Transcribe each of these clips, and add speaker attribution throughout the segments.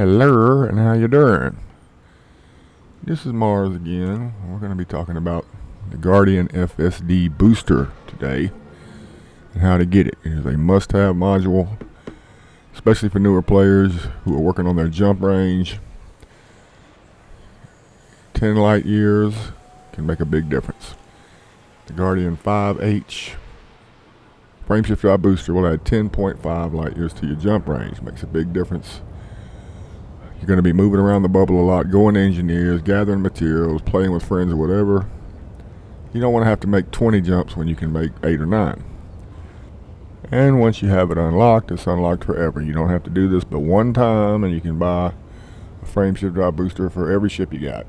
Speaker 1: Hello, and how you doing? This is Mars again. We're going to be talking about the Guardian FSD Booster today and how to get it. It is a must-have module, especially for newer players who are working on their jump range. 10 light years can make a big difference. The Guardian 5H Frameshift Drive Booster will add 10.5 light years to your jump range. Makes a big difference. You're going to be moving around the bubble a lot, going to engineers, gathering materials, playing with friends or whatever. You don't want to have to make 20 jumps when you can make 8 or 9. And once you have it unlocked, it's unlocked forever. You don't have to do this but one time, and you can buy a Frameshift Drive Booster for every ship you got.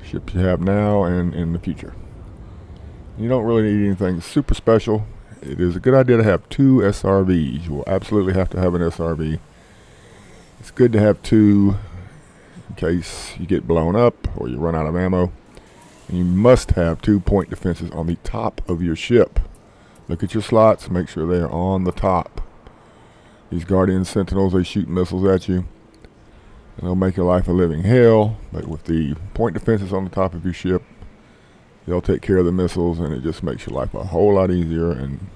Speaker 1: Ships you have now and in the future. You don't really need anything super special. It is a good idea to have 2 SRVs. You will absolutely have to have an SRV. It's good to have 2 in case you get blown up or you run out of ammo. And you must have 2 point defenses on the top of your ship. Look at your slots, make sure they are on the top. These Guardian Sentinels, they shoot missiles at you, and they'll make your life a living hell. But with the point defenses on the top of your ship, they'll take care of the missiles, and it just makes your life a whole lot easier. And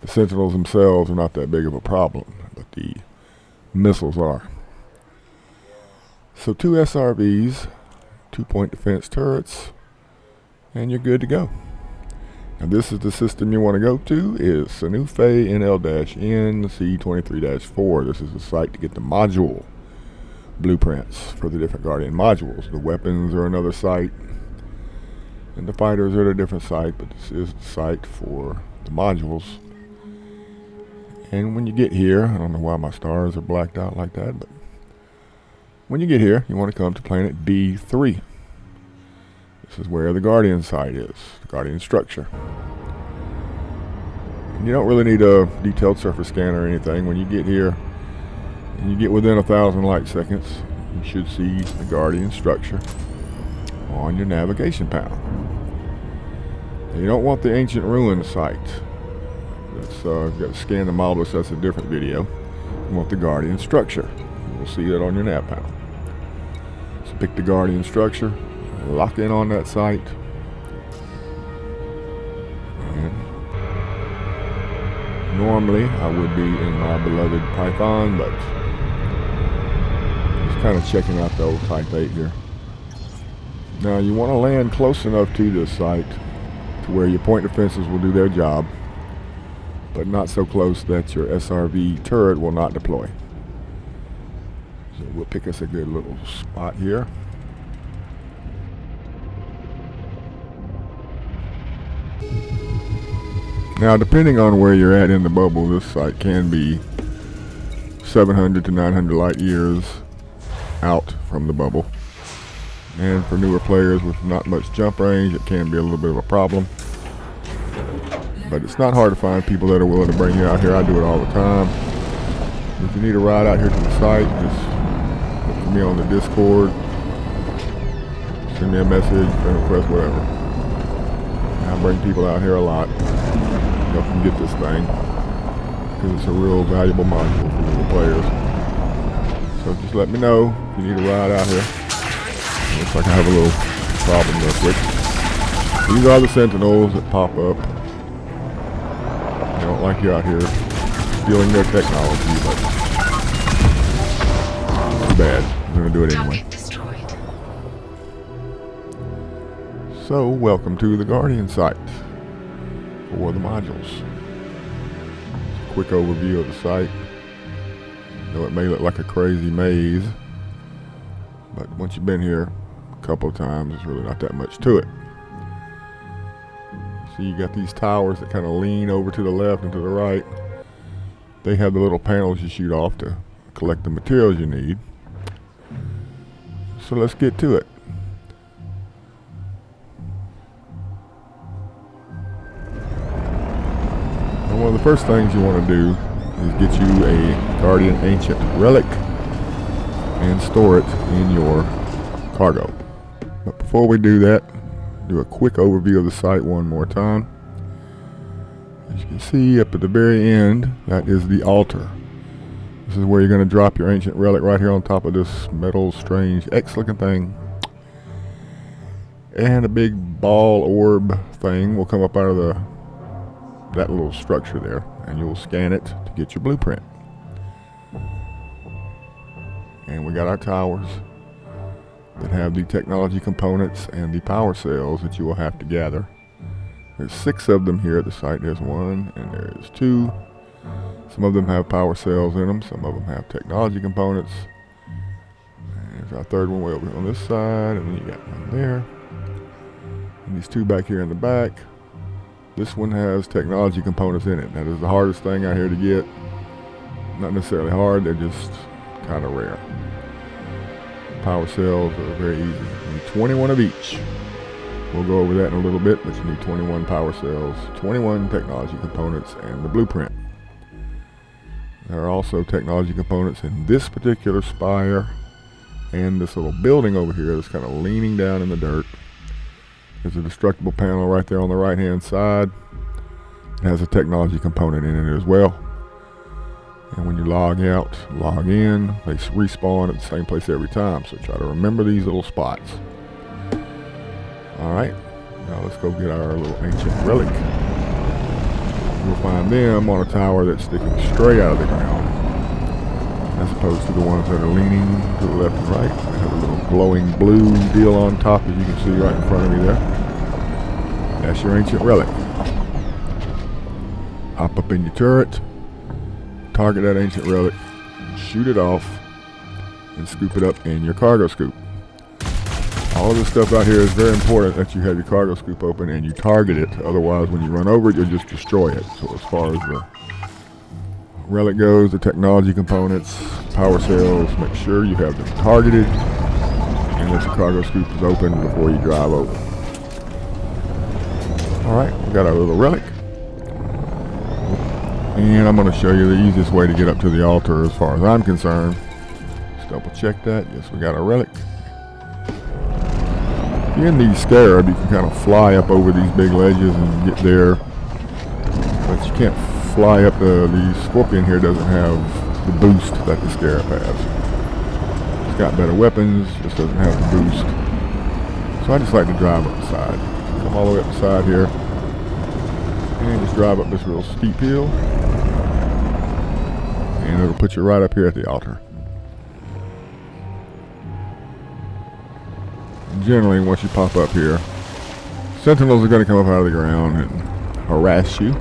Speaker 1: the Sentinels themselves are not that big of a problem, but the missiles are. So 2 SRVs, 2 point defense turrets, and you're good to go. Now this is the system you want to go to, is Sanufe NL-N C23-4. This is the site to get the module blueprints for the different Guardian modules. The weapons are another site, and the fighters are at a different site, but this is the site for the modules. And when you get here, I don't know why my stars are blacked out like that, but when you get here, you want to come to planet B3. This is where the Guardian site is, the Guardian structure. And you don't really need a detailed surface scan or anything. When you get here and you get within 1,000 light seconds, you should see the Guardian structure on your navigation panel. Now, you don't want the ancient ruin site. That's you've got to scan the model, so that's a different video. You want the Guardian structure. You will see that on your nav panel. So pick the Guardian structure, lock in on that site, and normally I would be in my beloved Python, but just kind of checking out the old Type 8 here. Now you want to land close enough to this site to where your point defenses will do their job, but not so close that your SRV turret will not deploy. So we'll pick us a good little spot here. Now depending on where you're at in the bubble, this site can be 700 to 900 light years out from the bubble. And for newer players with not much jump range, it can be a little bit of a problem. But it's not hard to find people that are willing to bring you out here. I do it all the time. If you need a ride out here to the site, just look for me on the Discord. Send me a message, friend request, whatever. I bring people out here a lot. Help them get this thing, because it's a real valuable module for newer players. So just let me know if you need a ride out here. Looks like I have a little problem real quick. These are the Sentinels that pop up. They don't like you out here stealing their technology, but too bad. I'm going to do it anyway. So, welcome to the Guardian site for the modules. Quick overview of the site. I know it may look like a crazy maze, but once you've been here a couple of times, there's really not that much to it. So you got these towers that kind of lean over to the left and to the right. They have the little panels you shoot off to collect the materials you need. So let's get to it. And one of the first things you want to do is get you a Guardian Ancient Relic and store it in your cargo. But before we do that, do a quick overview of the site one more time. As you can see up at the very end, that is the altar. This This is where you're going to drop your ancient relic right here on top of this metal, strange X-looking thing. And a big ball orb thing will come up out of that little structure there, and you'll scan it to get your blueprint. And we got our towers that have the technology components and the power cells that you will have to gather. There's 6 of them here at the site. There's 1 and there's 2. Some of them have power cells in them. Some of them have technology components. And there's our 3rd one way over on this side, and then you got one there. And these 2 back here in the back. This one has technology components in it. That is the hardest thing out here to get. Not necessarily hard, they're just kind of rare. Power cells are very easy. You need 21 of each. We'll go over that in a little bit, but you need 21 power cells, 21 technology components, and the blueprint. There are also technology components in this particular spire and this little building over here that's kind of leaning down in the dirt. There's a destructible panel right there on the right hand side. It has a technology component in it as well. And when you log out, log in, they respawn at the same place every time. So try to remember these little spots. Alright, now let's go get our little ancient relic. We'll find them on a tower that's sticking straight out of the ground, as opposed to the ones that are leaning to the left and right. They have a little glowing blue deal on top, as you can see right in front of me there. That's your ancient relic. Hop up in your turret, target that ancient relic, shoot it off, and scoop it up in your cargo scoop. All of this stuff out here is very important that you have your cargo scoop open and you target it. Otherwise, when you run over it, you'll just destroy it. So as far as the relic goes, the technology components, power cells, make sure you have them targeted and that your cargo scoop is open before you drive over. Alright, we got our little relic. And I'm going to show you the easiest way to get up to the altar as far as I'm concerned. Just double check that. Yes, we got our relic. In the scarab, you can kind of fly up over these big ledges and get there, but you can't fly up. The scorpion here doesn't have the boost that the scarab has. It's got better weapons, just doesn't have the boost. So I just like to drive up the side. Come all the way up the side here, and just drive up this real steep hill, and it'll put you right up here at the altar. Generally, once you pop up here, sentinels are going to come up out of the ground and harass you.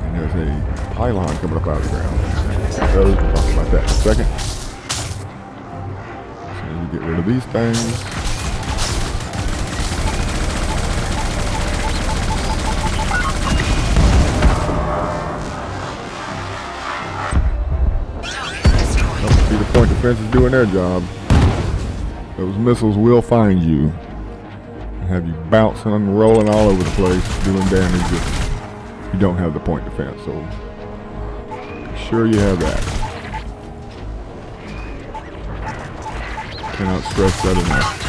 Speaker 1: And there's a pylon coming up out of the ground. So we'll talk about that in a second. So you get rid of these things. Oh, see, the point defense is doing their job. Those missiles will find you and have you bouncing and rolling all over the place, doing damage if you don't have the point defense. So be sure you have that. Cannot stress that enough.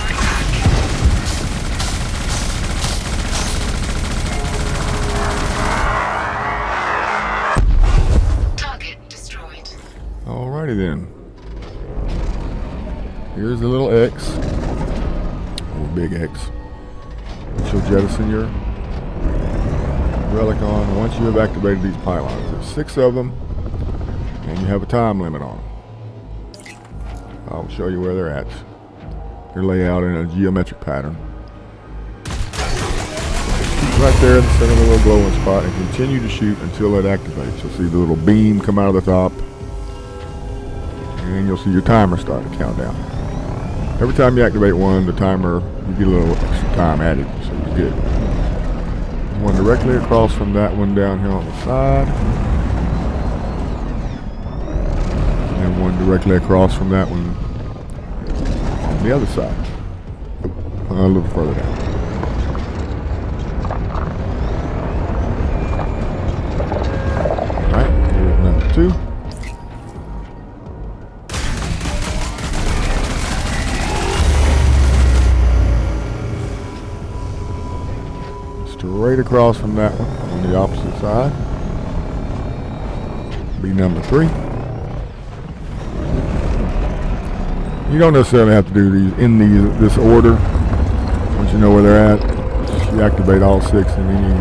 Speaker 2: Target destroyed.
Speaker 1: Alrighty then. Here's the little X, or big X, which will jettison your relic on once you have activated these pylons. There's 6 of them, and you have a time limit on them. I'll show you where they're at. They're laid out in a geometric pattern. Right there in the center of the little glowing spot, and continue to shoot until it activates. You'll see the little beam come out of the top, and you'll see your timer start to count down. Every time you activate one, the timer, you get a little extra time added, so you're good. There's one directly across from that one down here on the side. And one directly across from that one on the other side. A little further down. Alright, here's number 2. Straight across from that one on the opposite side be number 3. You don't necessarily have to do these in this order. Once you know where they're at, you activate all 6 in any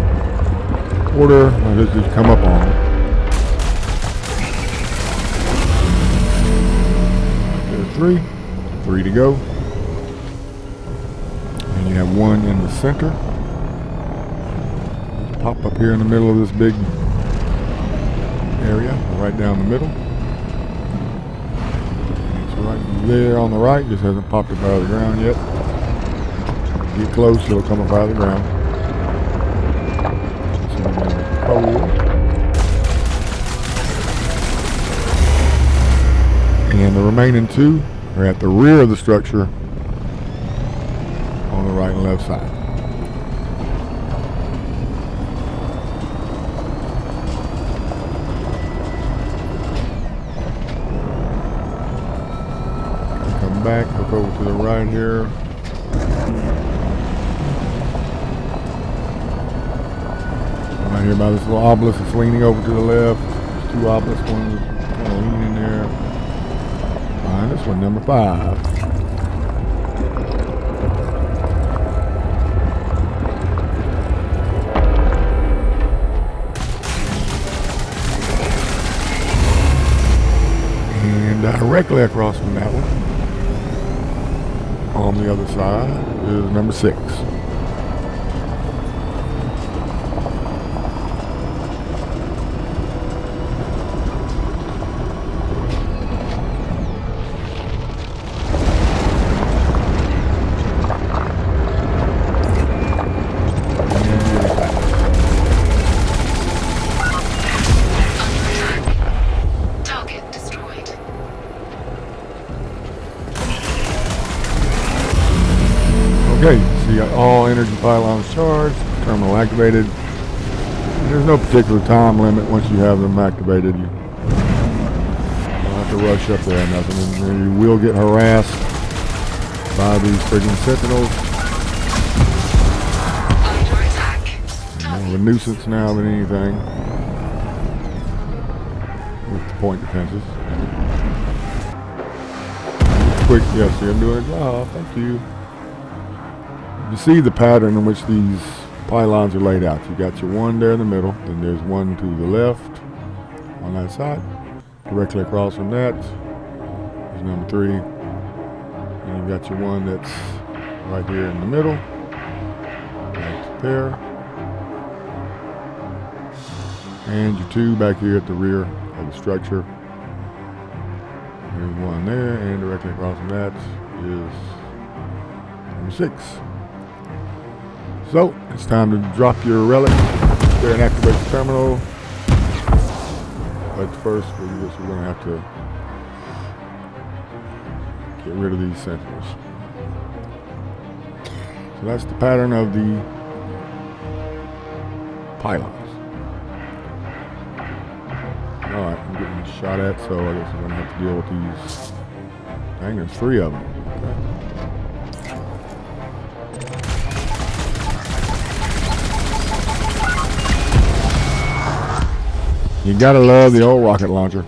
Speaker 1: order. I'll just come up on them. There's 3 to go. And you have 1 in the center. Pop up here in the middle of this big area, right down the middle. It's right there on the right, just hasn't popped up out of the ground yet. Get close, it'll come up out of the ground. So number 4. And the remaining 2 are at the rear of the structure on the right and left side. Come back, look over to the right here. Right here by this little obelisk that's leaning over to the left. There's 2 obelisks, one kind of leaning there. Behind this one, number 5. And directly across from that one, on the other side, is number 6. Okay, so you got all energy pylons charged, terminal activated. There's no particular time limit once you have them activated. You don't have to rush up there or nothing. And you will get harassed by these friggin' sentinels.
Speaker 2: Under attack.
Speaker 1: More of a nuisance now than anything with the point defenses. Quick, yes, you're doing a job. Thank you. You see the pattern in which these pylons are laid out. You got your 1 there in the middle, then there's 1 to the left on that side. Directly across from that is number 3. And you've got your 1 that's right here in the middle, right there. And your 2 back here at the rear of the structure. There's 1 there, and directly across from that is number 6. So, it's time to drop your relic there and activate the terminal. But first, we're going to have to get rid of these sentinels. So that's the pattern of the pylons. Alright, I'm getting shot at, so I guess I'm going to have to deal with these. Dang, there's 3 of them. Okay. You gotta love the old rocket launcher.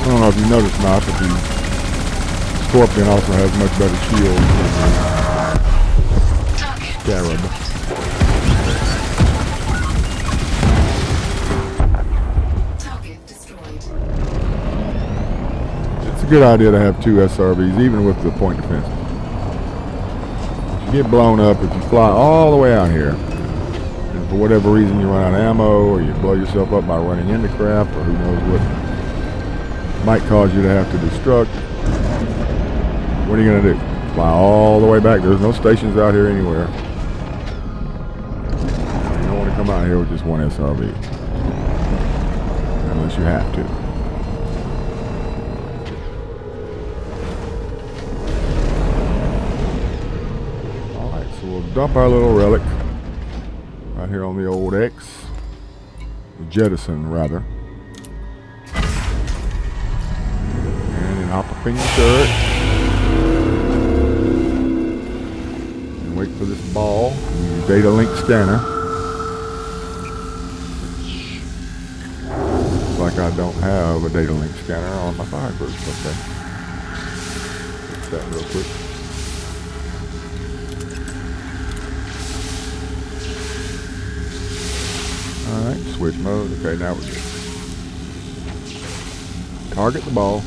Speaker 1: I don't know if you noticed or not, but the Scorpion also has much better shield than the Scarab. It's a good idea to have 2 SRBs, even with the point defense. If you get blown up, if you fly all the way out here, and for whatever reason you run out of ammo, or you blow yourself up by running into crap, or who knows what might cause you to have to destruct, what are you going to do? Fly all the way back? There's no stations out here anywhere. You don't want to come out here with just 1 SRB. Unless you have to. Alright, so we'll dump our little relic right here on the old X. Jettison, rather. And then hop up in your turret. ball, use your data link scanner. Looks like I don't have a data link scanner on my fire group. Okay. Fix that real quick. Alright, switch mode. Okay, now we're good. Target the ball.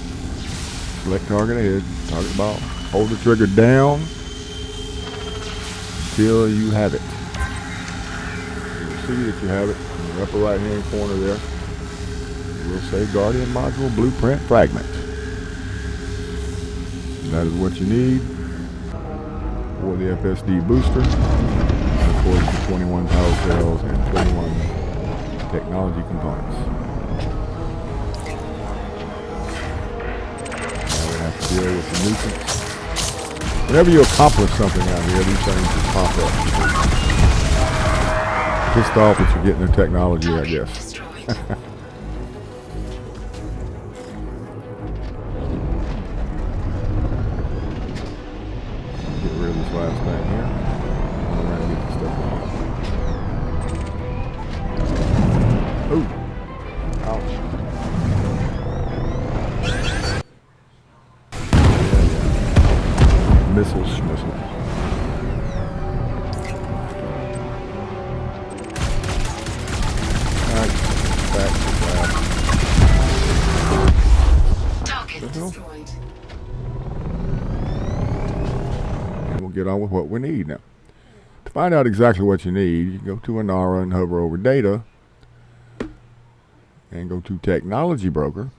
Speaker 1: Select target ahead. Target the ball. Hold the trigger down until you have it. You'll see that you have it in the upper right hand corner there. It will say Guardian Module Blueprint Fragment. And that is what you need for the FSD Booster. And of course the 21 power cells and 21 technology components. Now we have to deal with the nuisance. Whenever you accomplish something out here, these things just pop up. Pissed off that you're getting the technology, I guess. Get rid of this last thing here. I'm going to get this stuff off. Ooh. Ouch. Missile schmissile. Alright, back to lab.
Speaker 2: Target destroyed.
Speaker 1: And we'll get on with what we need now. To find out exactly what you need, you can go to Inara and hover over Data. And go to Technology Broker.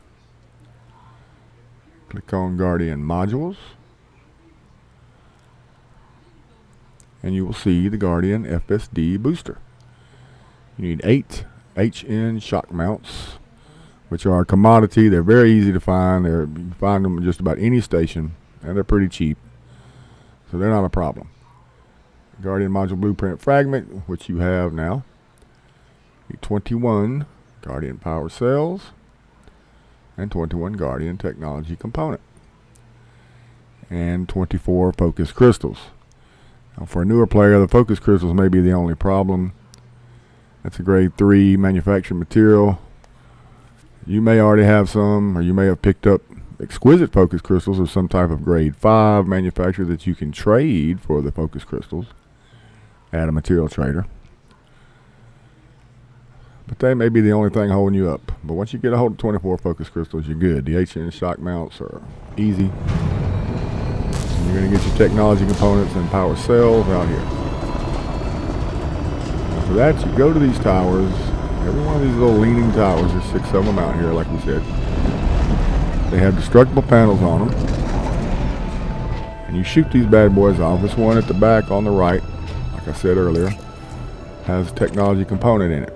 Speaker 1: Click on Guardian Modules. And you will see the Guardian FSD Booster. You need 8 HN shock mounts, which are a commodity. They're very easy to find. You can find them at just about any station, and they're pretty cheap. So they're not a problem. Guardian Module Blueprint Fragment, which you have now. You need 21 Guardian Power Cells and 21 Guardian Technology Component. And 24 Focus Crystals. Now for a newer player, the focus crystals may be the only problem. That's a grade 3 manufacturing material. You may already have some, or you may have picked up exquisite focus crystals of some type of grade 5 manufacturer that you can trade for the focus crystals at a material trader. But they may be the only thing holding you up. But once you get a hold of 24 focus crystals, you're good. The HN shock mounts are easy. You're going to get your technology components and power cells out here. Now for that, you go to these towers. Every one of these little leaning towers, there's 6 of them out here, like we said. They have destructible panels on them. And you shoot these bad boys off. This one at the back on the right, like I said earlier, has a technology component in it.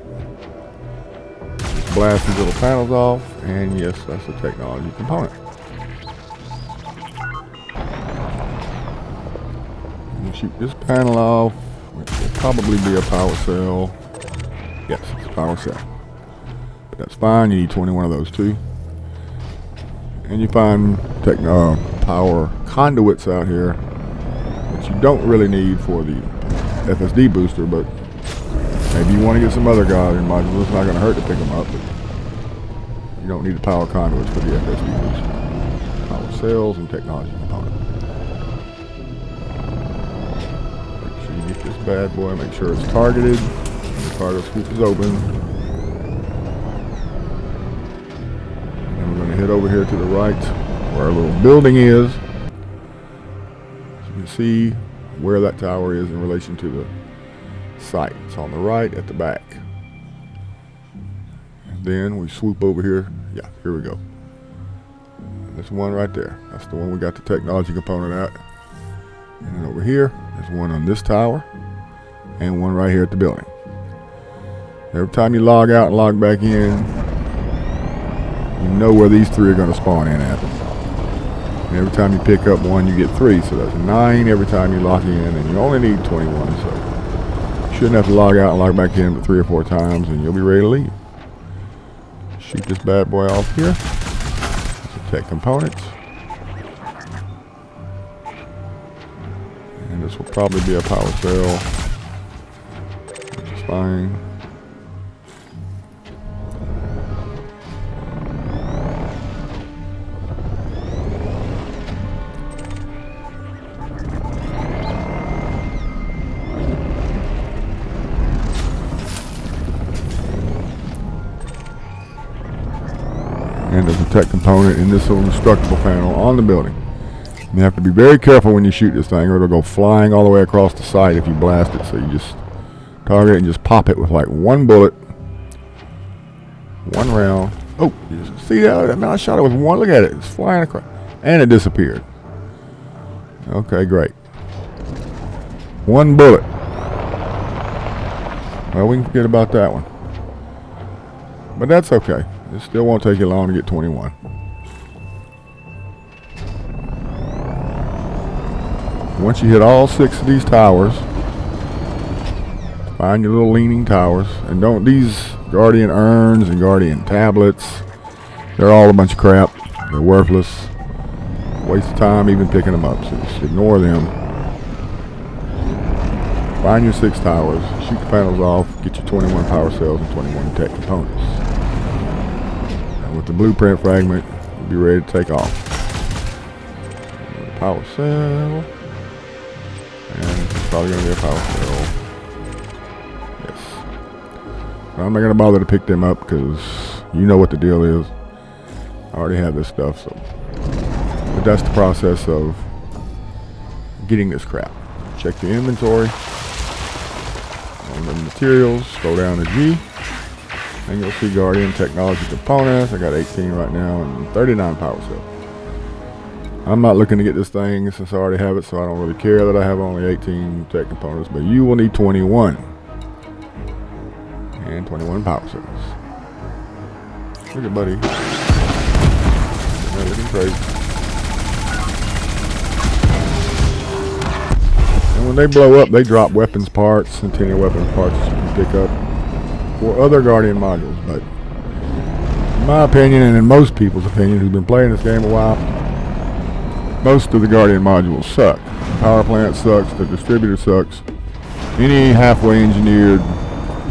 Speaker 1: Just blast these little panels off, and yes, that's a technology component. Shoot this panel off, which will probably be a power cell. Yes, it's a power cell. But that's fine, you need 21 of those too. And you find power conduits out here that you don't really need for the FSD booster, but maybe you want to get some other Guardian modules. It's not going to hurt to pick them up, but you don't need the power conduits for the FSD booster. Power cells and technology components. Get this bad boy, make sure it's targeted. The cargo scoop is open. And we're going to head over here to the right where our little building is. So you can see where that tower is in relation to the site. It's on the right at the back. And then we swoop over here. Yeah, here we go. And this one right there. That's the one we got the technology component at. And then over here, there's one on this tower and one right here at the building. Every time you log out and log back in, you know where these 3 are going to spawn in at. And every time you pick up one, you get 3. So that's 9 every time you log in, and you only need 21. So you shouldn't have to log out and log back in but 3 or 4 times, and you'll be ready to leave. Shoot this bad boy off here. That's a tech component. And this will probably be a power cell, which is fine. And there's a tech component in this little instructable panel on the building. You have to be very careful when you shoot this thing, or it'll go flying all the way across the site if you blast it. So you just target it and just pop it with like one bullet, one round. Oh, you see that? Man, I shot it with one. Look at it. It's flying across. And it disappeared. Okay, great. One bullet. Well, we can forget about that one. But that's okay. It still won't take you long to get 21. Once you hit all 6 of these towers, find your little leaning towers, and don't, these Guardian urns and Guardian tablets, they're all a bunch of crap. They're worthless. Waste of time even picking them up, so just ignore them. Find your 6 towers, shoot the panels off, get your 21 power cells and 21 tech components. And with the blueprint fragment, you'll be ready to take off. Power cell. And it's probably going to be a power cell. Yes. I'm not going to bother to pick them up because you know what the deal is. I already have this stuff, so. But that's the process of getting this crap. Check your inventory. On the materials, scroll down to G. And you'll see Guardian Technology Components. I got 18 right now and 39 power cells. I'm not looking to get this thing since I already have it, so I don't really care that I have only 18 tech components, but you will need 21. And 21 power cells. Look at buddy. They're looking crazy. And when they blow up, they drop weapons parts, antenna weapons parts that you can pick up for other Guardian modules, but in my opinion, and in most people's opinion who've been playing this game a while, most of the Guardian modules suck. The power plant sucks, the distributor sucks. Any halfway engineered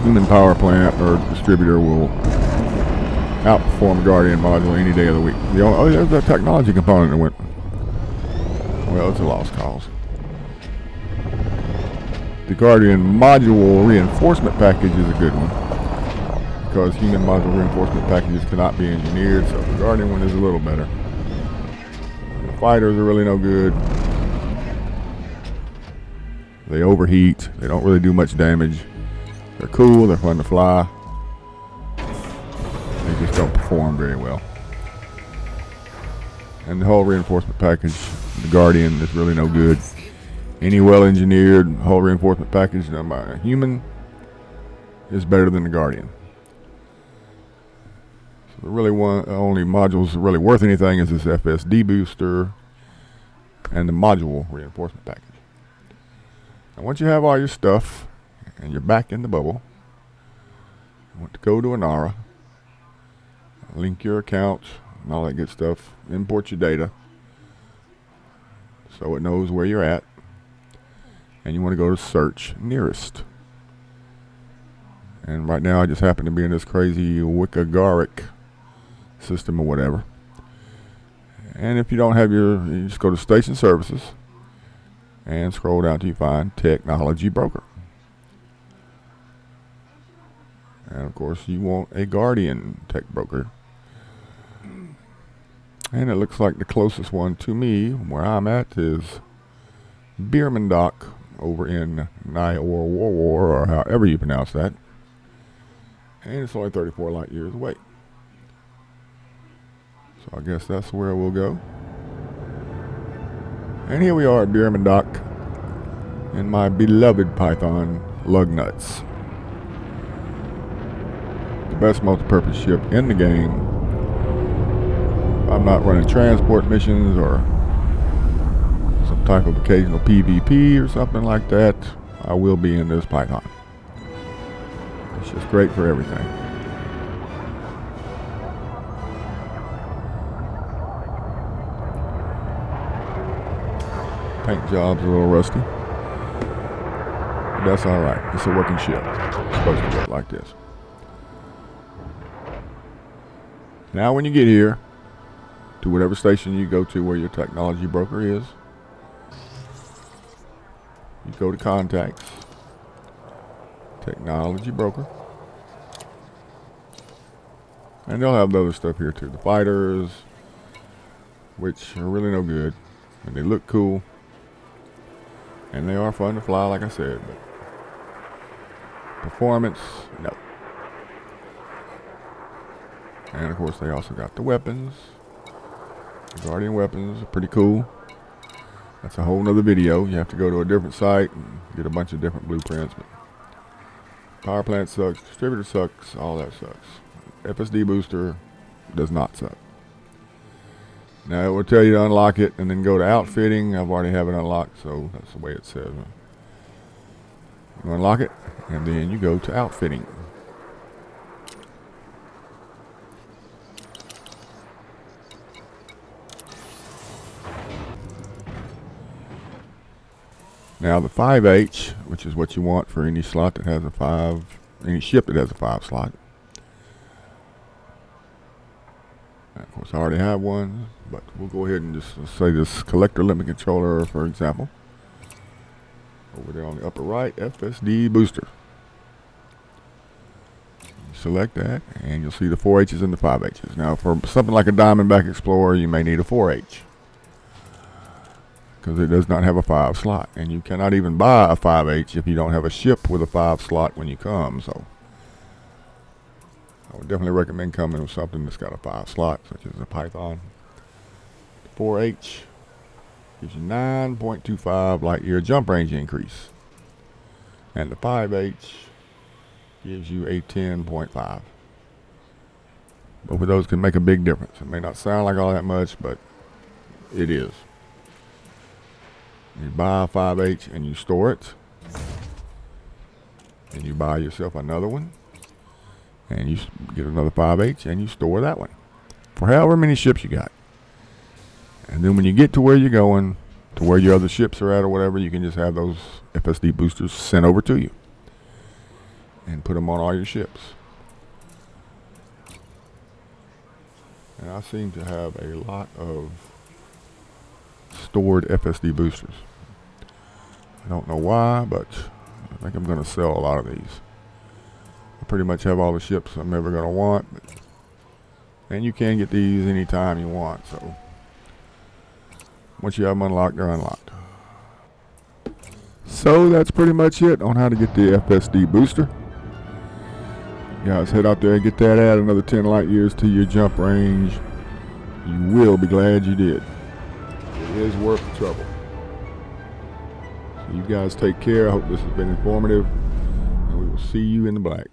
Speaker 1: human power plant or distributor will outperform a Guardian module any day of the week. Oh, there's that technology component that went. Well, it's a lost cause. The Guardian module reinforcement package is a good one, because human module reinforcement packages cannot be engineered, so the Guardian one is a little better. Fighters are really no good. They overheat. They don't really do much damage. They're cool. They're fun to fly. They just don't perform very well. And the whole reinforcement package, the Guardian, is really no good. Any well-engineered whole reinforcement package done by a human is better than the Guardian. The really only modules really worth anything is this FSD Booster and the module reinforcement package. And once you have all your stuff and you're back in the bubble, you want to go to Anara, link your account and all that good stuff, import your data so it knows where you're at, and you want to go to search nearest. And right now I just happen to be in this crazy Wikagaric system or whatever. And if you don't have you just go to station services and scroll down till you find technology broker. And of course you want a Guardian tech broker. And it looks like the closest one to me where I'm at is Bierman Dock over in Nior or however you pronounce that. And it's only 34 light years away. So I guess that's where we'll go. And here we are at Bierman Dock in my beloved Python lug nuts. The best multi-purpose ship in the game. If I'm not running transport missions or some type of occasional PvP or something like that, I will be in this Python. It's just great for everything. Paint job's a little rusty. that's all right. It's a working ship. It's supposed to look like this. Now when you get here to whatever station you go to where your technology broker is, you go to contacts, technology broker, and they'll have the other stuff here too. The fighters, which are really no good, and they look cool, and they are fun to fly, like I said, but performance, no. And of course they also got the weapons. The Guardian weapons are pretty cool. That's a whole nother video. You have to go to a different site and get a bunch of different blueprints. But power plant sucks, distributor sucks, all that sucks. FSD Booster does not suck. Now it will tell you to unlock it and then go to outfitting. I've already have it unlocked, so that's the way it says. You unlock it and then you go to outfitting. Now the 5H, which is what you want for any slot that has a 5, any ship that has a 5 slot. Of course I already have one, but we'll go ahead and just say this collector limit controller, for example. Over there on the upper right, FSD Booster. You select that and you'll see the 4H's and the 5H's. Now for something like a Diamondback Explorer, you may need a 4H. Because it does not have a 5 slot, and you cannot even buy a 5H if you don't have a ship with a 5 slot when you come. So I would definitely recommend coming with something that's got a 5 slot, such as a Python. The 4H gives you 9.25 light year jump range increase, and the 5H gives you a 10.5. Both of those can make a big difference. It may not sound like all that much, but it is. You buy a 5H and you store it, and you buy yourself another one, and you get another 5H and you store that one for however many ships you got. And then when you get to where you're going, to where your other ships are at or whatever, you can just have those FSD boosters sent over to you and put them on all your ships. And I seem to have a lot of stored FSD boosters. I don't know why, but I think I'm going to sell a lot of these. I pretty much have all the ships I'm ever going to want, and you can get these anytime you want. So once you have them unlocked, they're unlocked. So that's pretty much it on how to get the FSD booster. Guys, head out there and get that, add another 10 light years to your jump range. You will be glad you did. It is worth the trouble. So you guys take care. I hope this has been informative, and we will see you in the black.